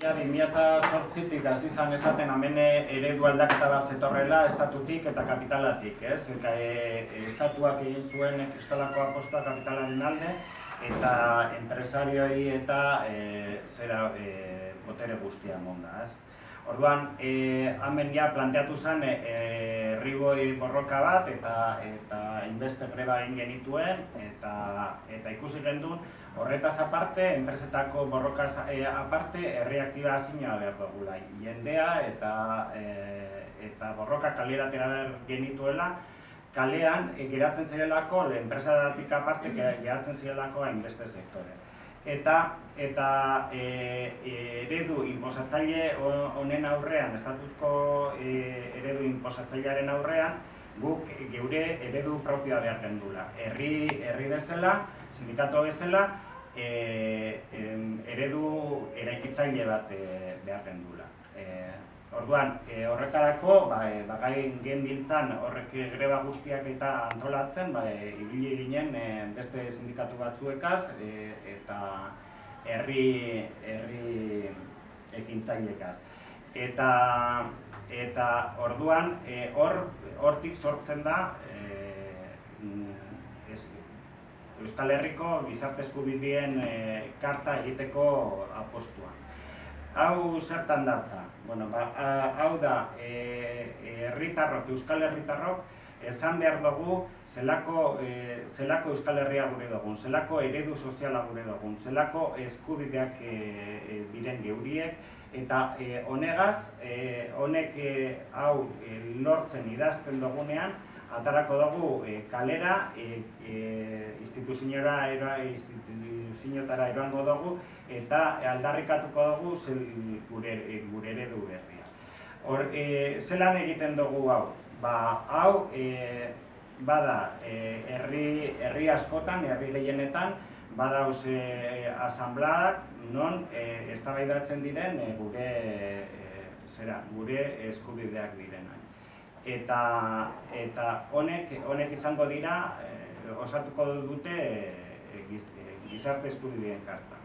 Ja, 2008tik hasi izan esaten hemen eredu aldaketa bat zetorrela estatutik eta kapitalatik, ez? Estatuak egin zuen kristalako apostoa kapitalaren alde eta enpresarioi eta botere guztia monda, ez? Orduan, hemen ja planteatu zen herriboi borroka bat eta inbeste greba egin genituen eta ikusi gendun horretaz aparte, enpresetako borrokaz aparte, herriaktibazioa behar dugula. Jendea eta borroka kalera atera behar genituela, kalean geratzen zirelako, enpresadatik aparte geratzen zirelako hainbeste sektore. Eta eredu inposatzaile honen aurrean, estatuko eredu inposatzailearen aurrean, guk geure eredu propioa behar gendula. Herri bezala, sindikato bezala, eredu eraikitzaile bat behar gendula. Orduan, horretarako, bakain genbiltzan horrek greba guztiak eta antolatzen, ibili ginen beste sindikatu batzuekaz eta herri ekintzailekaz. Eta orduan, hortik sortzen da Euskal Herriko gizarte eskubideen karta egiteko apostua. Hau zertan datza? Hau da, Euskal Herritarrok, esan behar dugu zelako Euskal Herria gure dugun, zelako eredu soziala gure dugun, zelako eskubideak diren geuriek, eta honegaz, honek hau lortzen idazten dugunean, atarako dugu kalera, instituziotara eroango dugu eta aldarrikatuko dugu gure eredu berria. Zelan egiten dugu hau? Hau bada herri askotan, herri gehienetan, badauz asanbladak non eztabaidatzen diren gure eskubideak direnak. Eta honek izango dira, osatuko dute gizarte eskubideen karta.